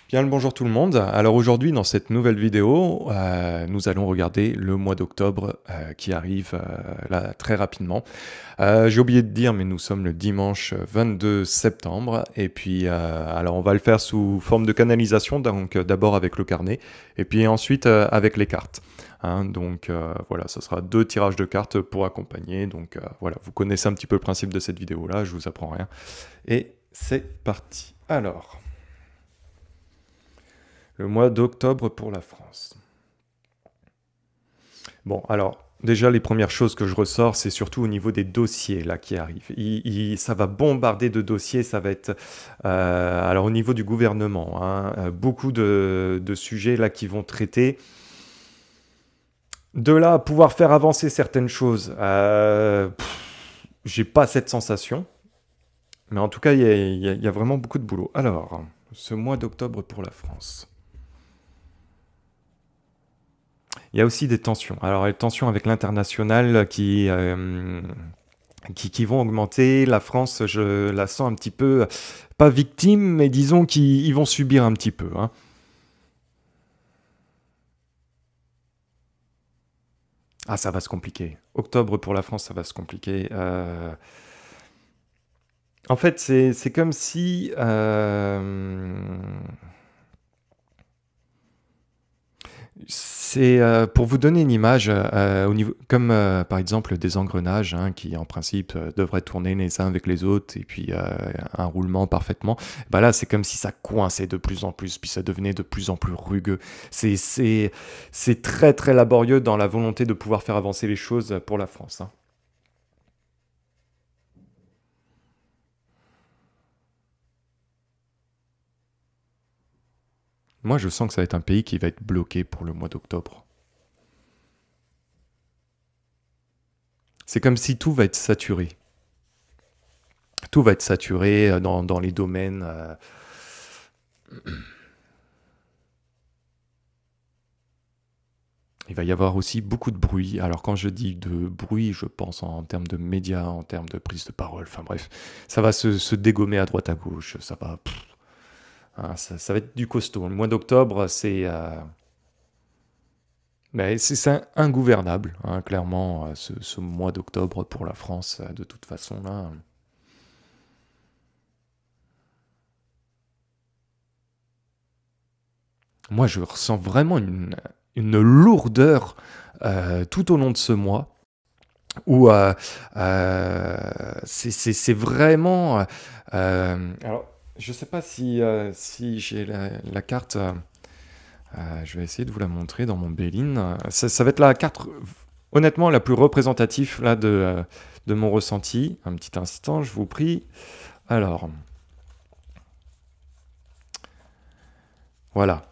Bien le bonjour tout le monde. Alors aujourd'hui dans cette nouvelle vidéo, nous allons regarder le mois d'octobre qui arrive là très rapidement. J'ai oublié de dire mais nous sommes le dimanche 22 septembre et puis alors on va le faire sous forme de canalisation, donc d'abord avec le carnet et puis ensuite avec les cartes. Hein, donc voilà, ce sera 2 tirages de cartes pour accompagner. Donc voilà, vous connaissez un petit peu le principe de cette vidéo là, je vous apprends rien. Et c'est parti. Alors... Le mois d'octobre pour la France. Bon, alors, déjà, les premières choses que je ressors, c'est surtout au niveau des dossiers là qui arrivent. Ça va bombarder de dossiers, ça va être... alors, au niveau du gouvernement, hein, beaucoup de sujets là qui vont traiter. De là à pouvoir faire avancer certaines choses, j'ai pas cette sensation. Mais en tout cas, il y a vraiment beaucoup de boulot. Alors, ce mois d'octobre pour la France. Il y a aussi des tensions. Alors, les tensions avec l'international qui vont augmenter. La France, je la sens un petit peu, pas victime, mais disons qu'ils vont subir un petit peu. Hein. Ah, ça va se compliquer. Octobre pour la France, ça va se compliquer. En fait, c'est comme si... C'est pour vous donner une image, au niveau, comme par exemple des engrenages hein, qui en principe devraient tourner les uns avec les autres et puis un roulement parfaitement. Bah là, c'est comme si ça coinçait de plus en plus, puis ça devenait de plus en plus rugueux. C'est très très laborieux dans la volonté de pouvoir faire avancer les choses pour la France. Hein. Moi, je sens que ça va être un pays qui va être bloqué pour le mois d'octobre. C'est comme si tout va être saturé. Tout va être saturé dans les domaines. Il va y avoir aussi beaucoup de bruit. Alors quand je dis de bruit, je pense en termes de médias, en termes de prise de parole. Enfin bref, ça va se dégommer à droite à gauche. Ça va, hein, ça va être du costaud. Le mois d'octobre, mais c'est ingouvernable, hein, clairement, ce mois d'octobre pour la France, de toute façon là. Moi, je ressens vraiment une lourdeur tout au long de ce mois. Où c'est vraiment... alors, je sais pas si j'ai la carte... je vais essayer de vous la montrer dans mon Béline. Ça va être la carte, honnêtement, la plus représentative là, de mon ressenti. Un petit instant, je vous prie. Alors, voilà.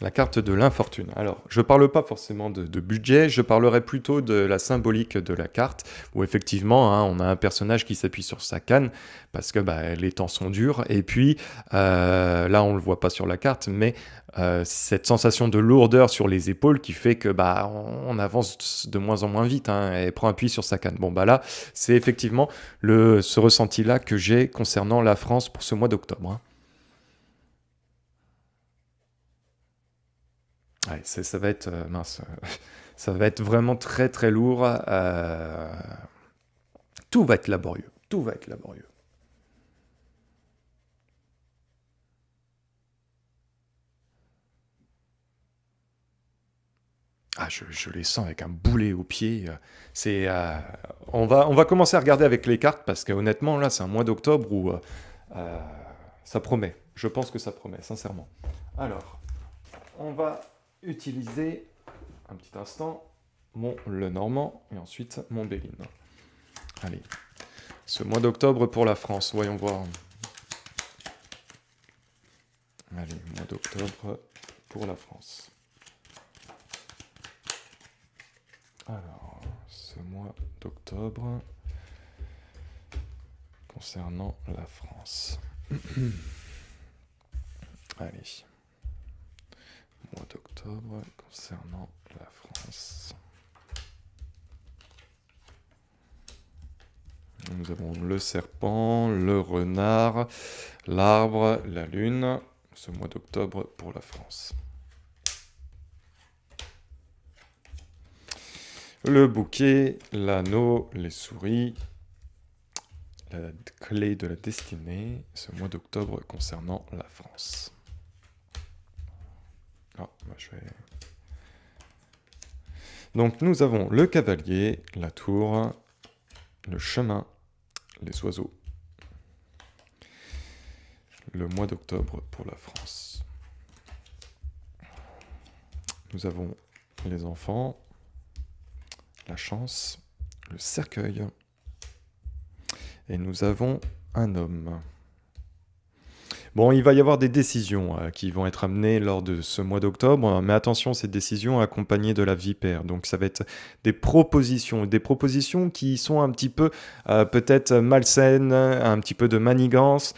La carte de l'infortune. Alors, je ne parle pas forcément de budget, je parlerai plutôt de la symbolique de la carte, où effectivement, hein, on a un personnage qui s'appuie sur sa canne, parce que bah, les temps sont durs, et puis là, on ne le voit pas sur la carte, mais cette sensation de lourdeur sur les épaules qui fait que bah, on avance de moins en moins vite, hein, et prend appui sur sa canne. Bon, bah là, c'est effectivement ce ressenti-là que j'ai concernant la France pour ce mois d'octobre. Hein. Ouais, ça va être mince, ça va être vraiment très très lourd. Tout va être laborieux, tout va être laborieux. Ah, je les sens avec un boulet au pied. C'est, on va commencer à regarder avec les cartes parce que honnêtement là, c'est un mois d'octobre où euh, ça promet. Je pense que ça promet, sincèrement. Alors, on va utiliser un petit instant mon Le Normand et ensuite mon Béline. Allez, ce mois d'octobre pour la France, voyons voir. Allez, mois d'octobre pour la France. Alors, ce mois d'octobre concernant la France. Allez, mois d'octobre concernant la France. Nous avons le serpent, le renard, l'arbre, la lune, ce mois d'octobre pour la France. Le bouquet, l'anneau, les souris, la clé de la destinée, ce mois d'octobre concernant la France. Ah, bah je vais... Donc nous avons le cavalier, la tour, le chemin, les oiseaux. Le mois d'octobre pour la France. Nous avons les enfants, la chance, le cercueil, et nous avons un homme. Bon, il va y avoir des décisions qui vont être amenées lors de ce mois d'octobre, mais attention, ces décisions accompagnées de la vipère. Donc ça va être des propositions qui sont un petit peu peut-être malsaines, un petit peu de manigance.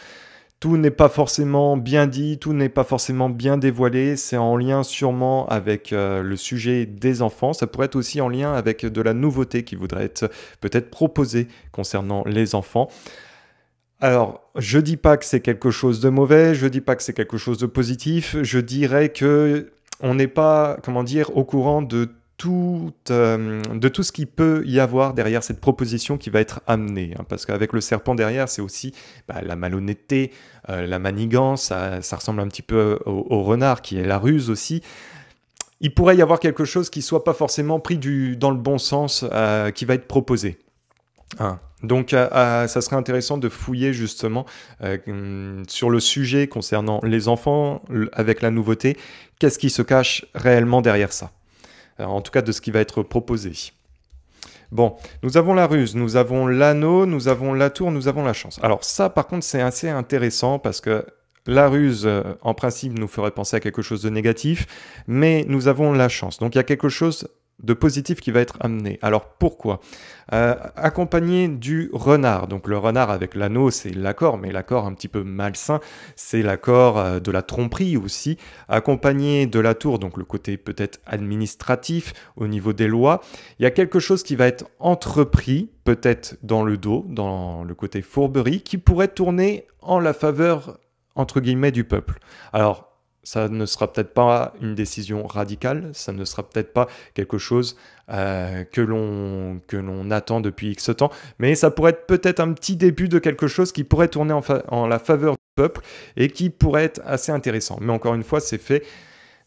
Tout n'est pas forcément bien dit, tout n'est pas forcément bien dévoilé. C'est en lien sûrement avec le sujet des enfants. Ça pourrait être aussi en lien avec de la nouveauté qui voudrait être peut-être proposée concernant les enfants. Alors, je dis pas que c'est quelque chose de mauvais, je dis pas que c'est quelque chose de positif. Je dirais que on n'est pas, comment dire, au courant de tout ce qu'il peut y avoir derrière cette proposition qui va être amenée. Hein, parce qu'avec le serpent derrière, c'est aussi la malhonnêteté, la manigance, ça ressemble un petit peu au renard qui est la ruse aussi. Il pourrait y avoir quelque chose qui ne soit pas forcément pris dans le bon sens qui va être proposé. Hein. Donc, ça serait intéressant de fouiller justement sur le sujet concernant les enfants avec la nouveauté. Qu'est-ce qui se cache réellement derrière ça ? En tout cas, de ce qui va être proposé. Bon, nous avons la ruse, nous avons l'anneau, nous avons la tour, nous avons la chance. Alors ça, par contre, c'est assez intéressant parce que la ruse, en principe, nous ferait penser à quelque chose de négatif, mais nous avons la chance. Donc il y a quelque chose de positif qui va être amené. Alors pourquoi ? Accompagné du renard. Donc le renard avec l'anneau, c'est l'accord, mais l'accord un petit peu malsain, c'est l'accord de la tromperie aussi. Accompagné de la tour, donc le côté peut-être administratif au niveau des lois, il y a quelque chose qui va être entrepris, peut-être dans le dos, dans le côté fourberie, qui pourrait tourner en la faveur, entre guillemets, du peuple. Alors, ça ne sera peut-être pas une décision radicale, ça ne sera peut-être pas quelque chose que l'on attend depuis X temps, mais ça pourrait être peut-être un petit début de quelque chose qui pourrait tourner en la faveur du peuple et qui pourrait être assez intéressant. Mais encore une fois, c'est fait,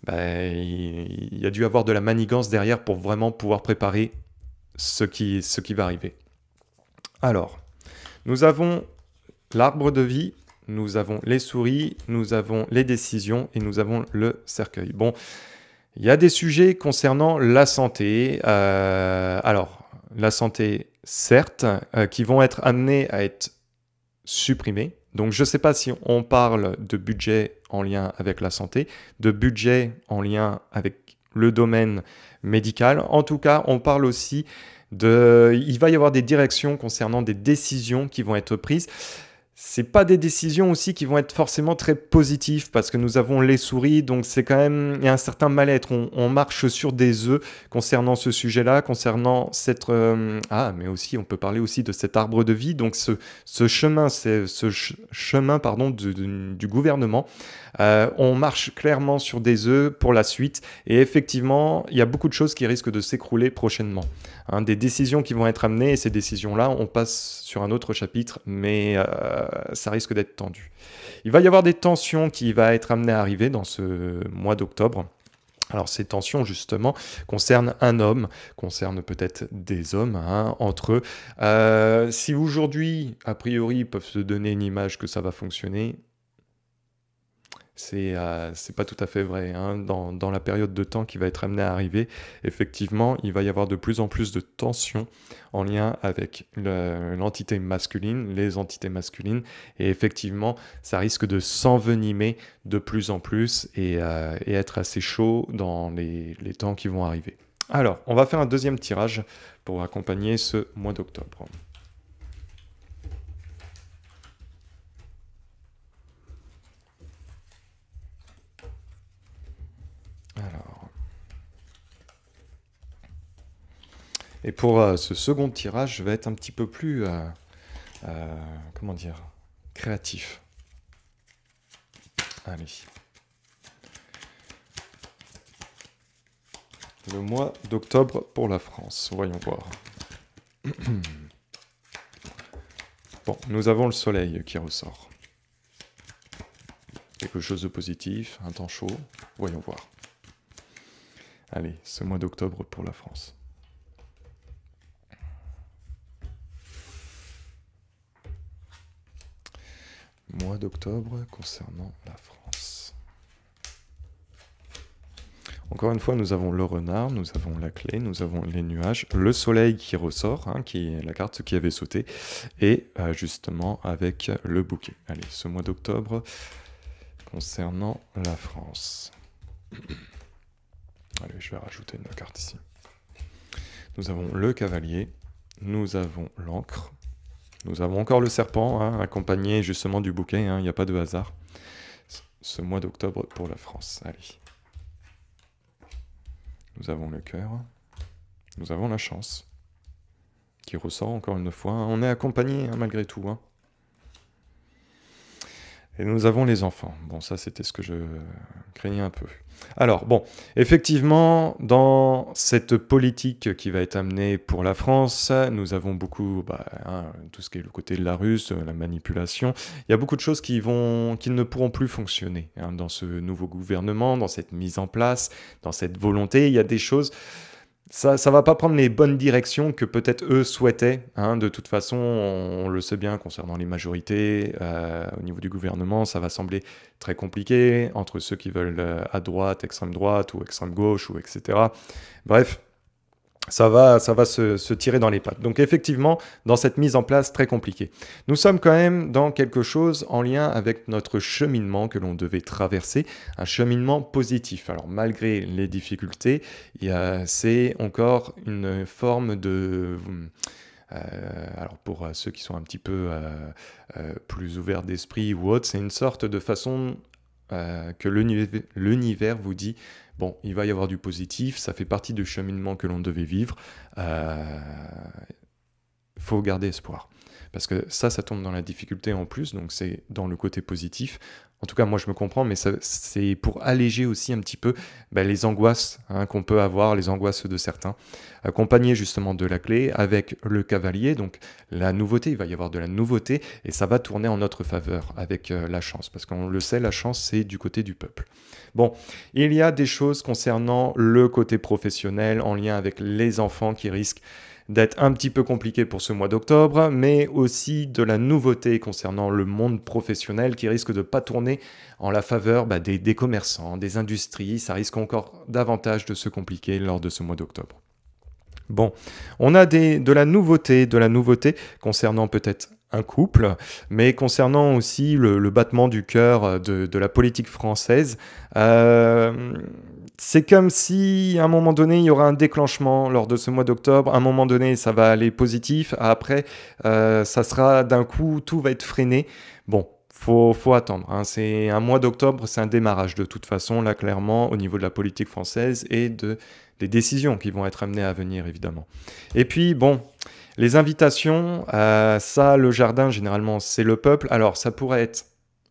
il y a dû avoir de la manigance derrière pour vraiment pouvoir préparer ce qui va arriver. Alors, nous avons l'arbre de vie, nous avons les souris, nous avons les décisions et nous avons le cercueil. Bon, il y a des sujets concernant la santé. Alors, la santé, certes, qui vont être amenés à être supprimés. Donc, je ne sais pas si on parle de budget en lien avec la santé, de budget en lien avec le domaine médical. En tout cas, on parle aussi il va y avoir des directions concernant des décisions qui vont être prises. C'est pas des décisions aussi qui vont être forcément très positives parce que nous avons les souris, donc c'est quand même, il y a un certain mal-être. On marche sur des œufs concernant ce sujet-là, concernant cette... mais aussi, on peut parler aussi de cet arbre de vie, donc ce chemin du gouvernement. On marche clairement sur des œufs pour la suite et effectivement, il y a beaucoup de choses qui risquent de s'écrouler prochainement. Hein, des décisions qui vont être amenées et ces décisions-là, on passe sur un autre chapitre, mais ça risque d'être tendu. Il va y avoir des tensions qui vont être amenées à arriver dans ce mois d'octobre. Alors ces tensions justement concernent un homme, concernent peut-être des hommes entre eux. Si aujourd'hui, a priori, ils peuvent se donner une image que ça va fonctionner, c'est pas tout à fait vrai. Hein. Dans la période de temps qui va être amenée à arriver, effectivement, il va y avoir de plus en plus de tensions en lien avec l'entité masculine, les entités masculines, et effectivement, ça risque de s'envenimer de plus en plus et être assez chaud dans les temps qui vont arriver. Alors, on va faire un deuxième tirage pour accompagner ce mois d'octobre. Alors. Et pour ce second tirage, je vais être un petit peu plus, comment dire, créatif. Allez. Le mois d'octobre pour la France. Voyons voir. Bon, nous avons le soleil qui ressort. Quelque chose de positif, un temps chaud. Voyons voir. Allez, ce mois d'octobre pour la France. Mois d'octobre concernant la France. Encore une fois, nous avons le renard, nous avons la clé, nous avons les nuages, le soleil qui ressort, hein, qui est la carte qui avait sauté, et justement avec le bouquet. Allez, ce mois d'octobre concernant la France. Allez, je vais rajouter une carte ici. Nous avons le cavalier, nous avons l'encre, nous avons encore le serpent, hein, accompagné justement du bouquet, il n'y a pas de hasard. Ce mois d'octobre pour la France, allez. Nous avons le cœur, nous avons la chance, qui ressort encore une fois. On est accompagné hein, malgré tout. Hein. Et nous avons les enfants. Bon, ça c'était ce que je craignais un peu. Alors, bon, effectivement, dans cette politique qui va être amenée pour la France, nous avons beaucoup, tout ce qui est le côté de la ruse, la manipulation. Il y a beaucoup de choses qui ne pourront plus fonctionner hein, dans ce nouveau gouvernement, dans cette mise en place, dans cette volonté. Il y a des choses... Ça va pas prendre les bonnes directions que peut-être eux souhaitaient. Hein. De toute façon, on le sait bien concernant les majorités, au niveau du gouvernement, ça va sembler très compliqué entre ceux qui veulent à droite ou extrême gauche, ou etc. Bref, ça va se tirer dans les pattes. Donc effectivement, dans cette mise en place très compliquée. Nous sommes quand même dans quelque chose en lien avec notre cheminement que l'on devait traverser, un cheminement positif. Alors malgré les difficultés, c'est encore une forme de... alors pour ceux qui sont un petit peu plus ouverts d'esprit ou autre, c'est une sorte de façon que l'univers vous dit bon, il va y avoir du positif, ça fait partie du cheminement que l'on devait vivre. Faut garder espoir. Parce que ça tombe dans la difficulté en plus, donc c'est dans le côté positif. En tout cas, moi, je me comprends, mais c'est pour alléger aussi un petit peu les angoisses hein, qu'on peut avoir, les angoisses de certains. Accompagné justement de la clé avec le cavalier, donc la nouveauté, il va y avoir de la nouveauté, et ça va tourner en notre faveur avec la chance. Parce qu'on le sait, la chance, c'est du côté du peuple. Bon, il y a des choses concernant le côté professionnel, en lien avec les enfants qui risquent d'être un petit peu compliqué pour ce mois d'octobre, mais aussi de la nouveauté concernant le monde professionnel qui risque de ne pas tourner en la faveur des commerçants, des industries. Ça risque encore davantage de se compliquer lors de ce mois d'octobre. Bon, on a de la nouveauté concernant peut-être un couple, mais concernant aussi le battement du cœur de la politique française. C'est comme si, à un moment donné, il y aura un déclenchement lors de ce mois d'octobre. À un moment donné, ça va aller positif. Après, ça sera d'un coup, tout va être freiné. Bon, faut attendre. Hein. C'est un mois d'octobre, c'est un démarrage de toute façon, là, clairement, au niveau de la politique française et des décisions qui vont être amenées à venir, évidemment. Et puis, bon... Les invitations, ça, le jardin, généralement, c'est le peuple. Alors, ça pourrait être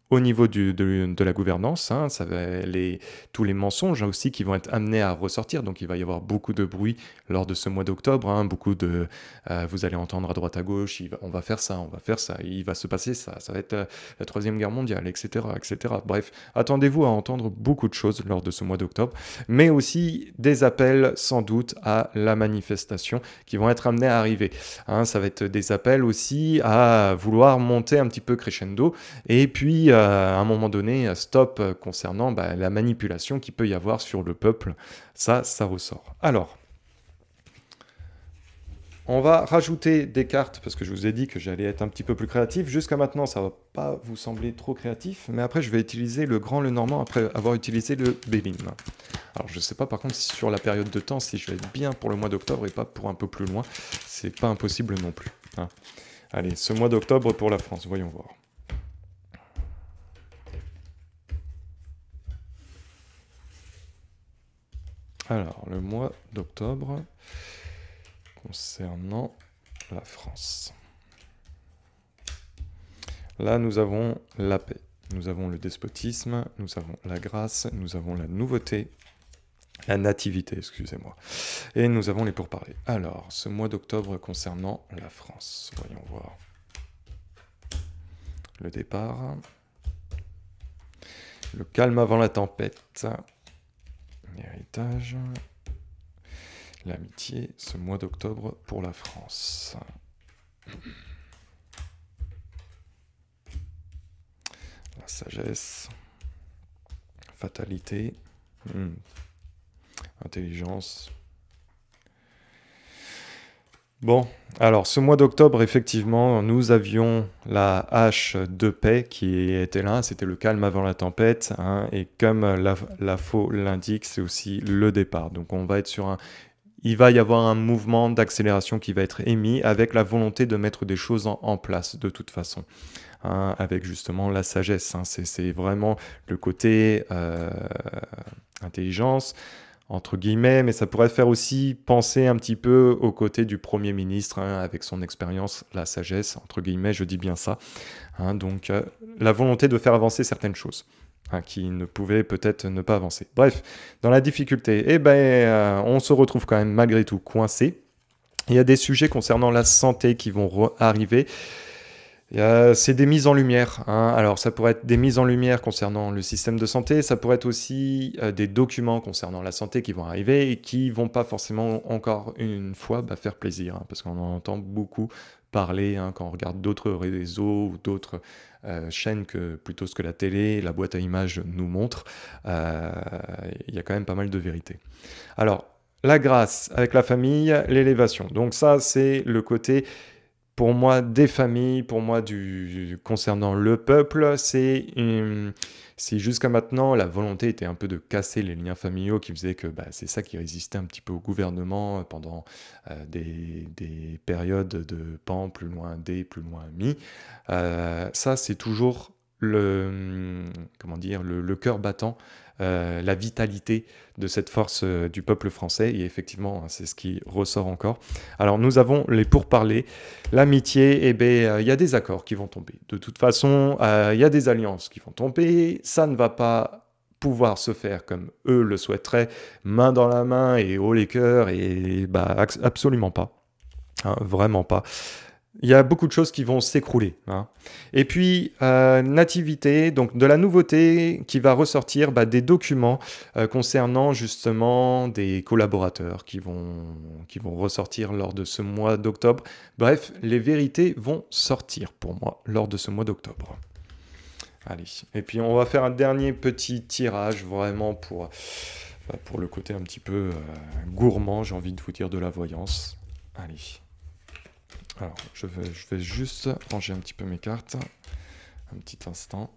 au niveau de la gouvernance, hein, tous les mensonges aussi qui vont être amenés à ressortir. Donc, il va y avoir beaucoup de bruit lors de ce mois d'octobre. Hein, vous allez entendre à droite à gauche, on va faire ça, il va se passer ça, ça va être la Troisième Guerre mondiale, etc., etc. Bref, attendez-vous à entendre beaucoup de choses lors de ce mois d'octobre, mais aussi des appels sans doute à la manifestation qui vont être amenés à arriver. Hein, ça va être des appels aussi à vouloir monter un petit peu crescendo, et puis à un moment donné, stop concernant la manipulation qu'il peut y avoir sur le peuple. Ça ressort. Alors, on va rajouter des cartes, parce que je vous ai dit que j'allais être un petit peu plus créatif. Jusqu'à maintenant, ça ne va pas vous sembler trop créatif, mais après, je vais utiliser le grand, le normand, après avoir utilisé le Bélim. Alors, je ne sais pas, par contre, si sur la période de temps, si je vais être bien pour le mois d'octobre et pas pour un peu plus loin. C'est pas impossible non plus. Hein. Allez, ce mois d'octobre pour la France, voyons voir. Alors, le mois d'octobre concernant la France. Là, nous avons la paix, nous avons le despotisme, nous avons la grâce, nous avons la nouveauté, La nativité, excusez-moi. Et nous avons les pourparlers. Alors, ce mois d'octobre concernant la France. Voyons voir. Le départ. Le calme avant la tempête. L'héritage. L'amitié, ce mois d'octobre pour la France. La sagesse. Fatalité. Intelligence. Bon, alors ce mois d'octobre, effectivement, nous avions la hache de paix qui était là, c'était le calme avant la tempête, hein, et comme la faux l'indique, c'est aussi le départ. Donc on va être sur un... Il va y avoir un mouvement d'accélération qui va être émis avec la volonté de mettre des choses en place, de toute façon. Hein, avec justement la sagesse, hein, c'est vraiment le côté intelligence, entre guillemets, mais ça pourrait faire aussi penser un petit peu au côté du Premier ministre, hein, avec son expérience, la sagesse, entre guillemets, je dis bien ça. Hein, donc, la volonté de faire avancer certaines choses, hein, qui ne pouvaient peut-être ne pas avancer. Bref, dans la difficulté, eh ben, on se retrouve quand même malgré tout coincé. Il y a des sujets concernant la santé qui vont arriver. C'est des mises en lumière, hein. Alors ça pourrait être des mises en lumière concernant le système de santé, ça pourrait être aussi des documents concernant la santé qui vont arriver et qui vont pas forcément encore une fois faire plaisir, hein, parce qu'on en entend beaucoup parler, hein, quand on regarde d'autres réseaux ou d'autres chaînes plutôt que la télé, la boîte à images nous montre, il y a quand même pas mal de vérité. Alors, la grâce avec la famille, l'élévation. Donc ça, c'est le côté... Pour moi, des familles, pour moi, concernant le peuple, c'est jusqu'à maintenant, la volonté était un peu de casser les liens familiaux qui faisaient que c'est ça qui résistait un petit peu au gouvernement pendant des périodes de pan, plus loin des, plus loin mi. Ça, c'est toujours comment dire, le cœur battant, la vitalité de cette force du peuple français, et effectivement, c'est ce qui ressort encore. Alors, nous avons les pourparlers, l'amitié, et il y a des accords qui vont tomber. De toute façon, il y a des alliances qui vont tomber, ça ne va pas pouvoir se faire comme eux le souhaiteraient, main dans la main et haut les cœurs, et absolument pas, hein, vraiment pas. Il y a beaucoup de choses qui vont s'écrouler, hein. Et puis, nativité, donc de la nouveauté qui va ressortir, des documents concernant justement des collaborateurs qui vont ressortir lors de ce mois d'octobre. Bref, les vérités vont sortir pour moi lors de ce mois d'octobre. Allez, et puis on va faire un dernier petit tirage vraiment pour le côté un petit peu gourmand, j'ai envie de vous dire, de la voyance. Allez. Alors, je vais juste ranger un petit peu mes cartes. Un petit instant.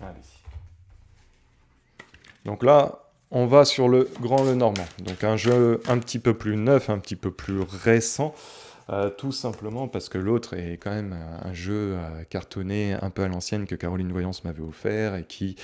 Allez. Donc là, on va sur le Grand Lenormand. Donc un jeu un petit peu plus neuf, un petit peu plus récent. Tout simplement parce que l'autre est quand même un jeu cartonné un peu à l'ancienne que Caroline Voyance m'avait offert et qui,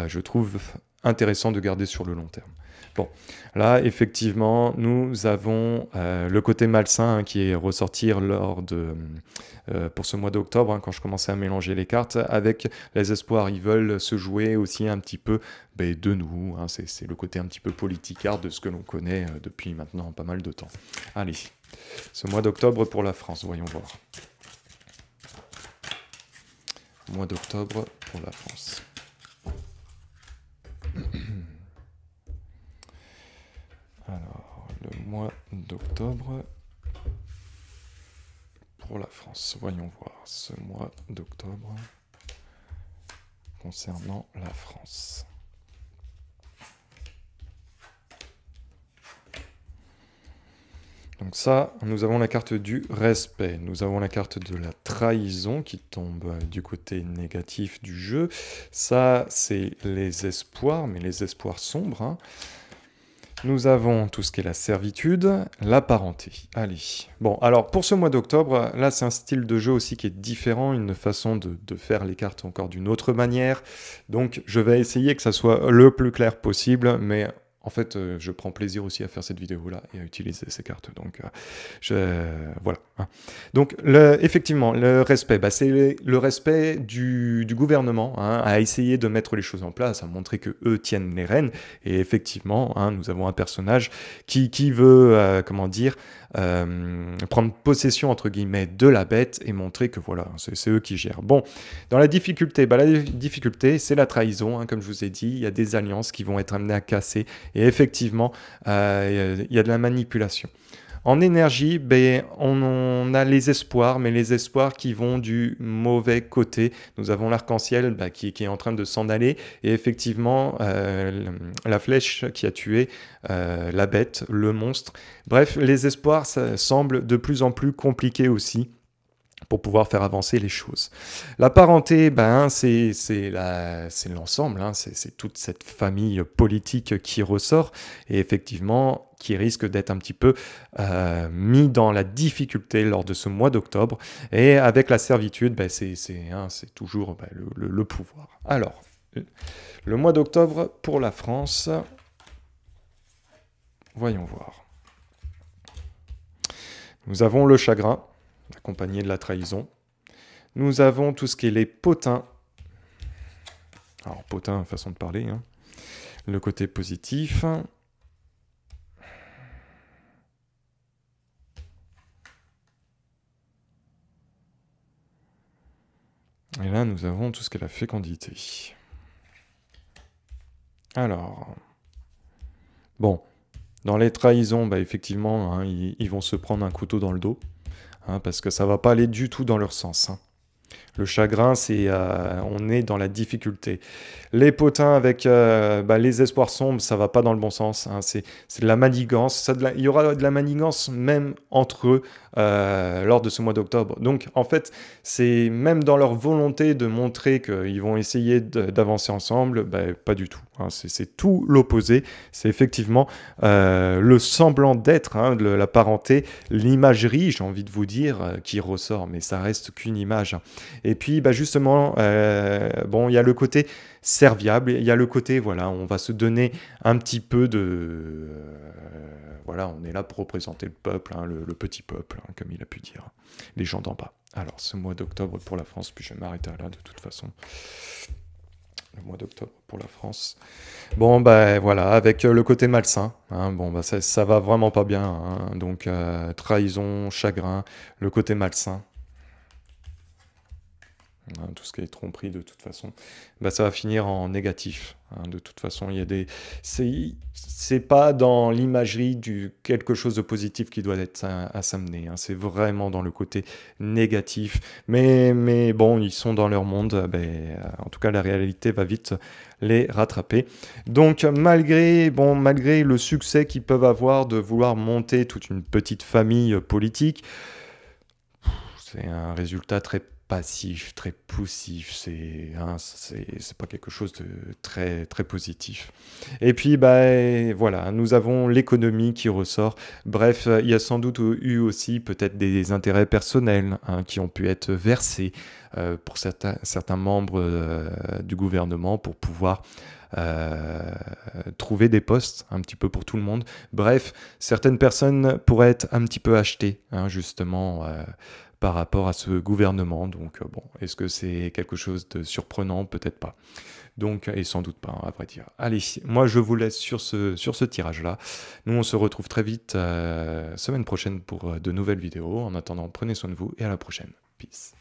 je trouve, intéressant de garder sur le long terme. Bon, là, effectivement, nous avons le côté malsain, hein, qui est ressorti pour ce mois d'octobre, hein, quand je commençais à mélanger les cartes, avec les espoirs. Ils veulent se jouer aussi un petit peu de nous, hein, c'est le côté un petit peu politicard de ce que l'on connaît depuis maintenant pas mal de temps. Allez. Ce mois d'octobre pour la France, voyons voir. Mois d'octobre pour la France. Alors, le mois d'octobre pour la France. Voyons voir ce mois d'octobre concernant la France. Donc ça, nous avons la carte du respect, nous avons la carte de la trahison qui tombe du côté négatif du jeu. Ça, c'est les espoirs, mais les espoirs sombres, hein. Nous avons tout ce qui est la servitude, la parenté. Allez. Bon, alors pour ce mois d'octobre, là c'est un style de jeu aussi qui est différent, une façon de faire les cartes encore d'une autre manière. Donc je vais essayer que ça soit le plus clair possible, mais en fait, je prends plaisir aussi à faire cette vidéo-là et à utiliser ces cartes. Donc, voilà. Hein. Donc, effectivement, le respect, bah, c'est le respect du gouvernement, hein, à essayer de mettre les choses en place, à montrer que eux tiennent les rênes. Et effectivement, hein, nous avons un personnage qui veut, comment dire, prendre possession, entre guillemets, de la bête et montrer que voilà, c'est eux qui gèrent. Bon, dans la difficulté, bah, la difficulté, c'est la trahison, hein, comme je vous ai dit. Il y a des alliances qui vont être amenées à casser. Et effectivement, il y a de la manipulation. En énergie, ben, on a les espoirs, mais les espoirs qui vont du mauvais côté. Nous avons l'arc-en-ciel bah, qui est en train de s'en aller. Et effectivement, la flèche qui a tué la bête, le monstre. Bref, les espoirs, ça semble de plus en plus compliqué aussi pour pouvoir faire avancer les choses. La parenté, ben, c'est l'ensemble, hein, c'est toute cette famille politique qui ressort, et effectivement, qui risque d'être un petit peu mis dans la difficulté lors de ce mois d'octobre, et avec la servitude, ben, c'est toujours ben, le pouvoir. Alors, le mois d'octobre pour la France, voyons voir. Nous avons le chagrin, accompagné de la trahison. Nous avons tout ce qui est les potins. Alors, potin, façon de parler. Hein. Le côté positif. Et là, nous avons tout ce qui est la fécondité. Alors, bon, dans les trahisons, bah, effectivement, hein, ils vont se prendre un couteau dans le dos. Hein, parce que ça ne va pas aller du tout dans leur sens. Hein. Le chagrin, c'est on est dans la difficulté. Les potins avec bah, les espoirs sombres, ça va pas dans le bon sens. Hein. C'est de la manigance. Il y aura de la manigance même entre eux lors de ce mois d'octobre. Donc, en fait, c'est même dans leur volonté de montrer qu'ils vont essayer d'avancer ensemble, bah, pas du tout. Hein. C'est tout l'opposé. C'est effectivement le semblant d'être, hein, la parenté, l'imagerie, j'ai envie de vous dire, qui ressort. Mais ça reste qu'une image. Et puis, bah, justement, bon, il y a le côté serviable, il y a le côté, voilà, on va se donner un petit peu de... voilà, on est là pour représenter le peuple, hein, le petit peuple, hein, comme il a pu dire, les gens d'en bas. Alors, ce mois d'octobre pour la France, puis je vais m'arrêter là de toute façon. Le mois d'octobre pour la France. Bon, ben voilà, avec le côté malsain, hein, bon, bah, ça va vraiment pas bien, hein, donc trahison, chagrin, le côté malsain. Hein, tout ce qui est tromperie de toute façon, bah, ça va finir en négatif. Hein, de toute façon, il y a des, c'est pas dans l'imagerie du quelque chose de positif qui doit être à s'amener. Hein, c'est vraiment dans le côté négatif. Mais bon, ils sont dans leur monde. Ben, en tout cas, la réalité va vite les rattraper. Donc, malgré le succès qu'ils peuvent avoir de vouloir monter toute une petite famille politique, c'est un résultat très passif, très poussif, c'est pas quelque chose de très, très positif. Et puis, bah, voilà, nous avons l'économie qui ressort. Bref, il y a sans doute eu aussi peut-être des intérêts personnels, hein, qui ont pu être versés pour certains membres du gouvernement pour pouvoir trouver des postes un petit peu pour tout le monde. Bref, certaines personnes pourraient être un petit peu achetées, hein, justement, par rapport à ce gouvernement. Donc, bon, est-ce que c'est quelque chose de surprenant? Peut-être pas. Donc, et sans doute pas, à vrai dire. Allez, moi, je vous laisse sur ce tirage-là. Nous, on se retrouve très vite semaine prochaine pour de nouvelles vidéos. En attendant, prenez soin de vous et à la prochaine. Peace.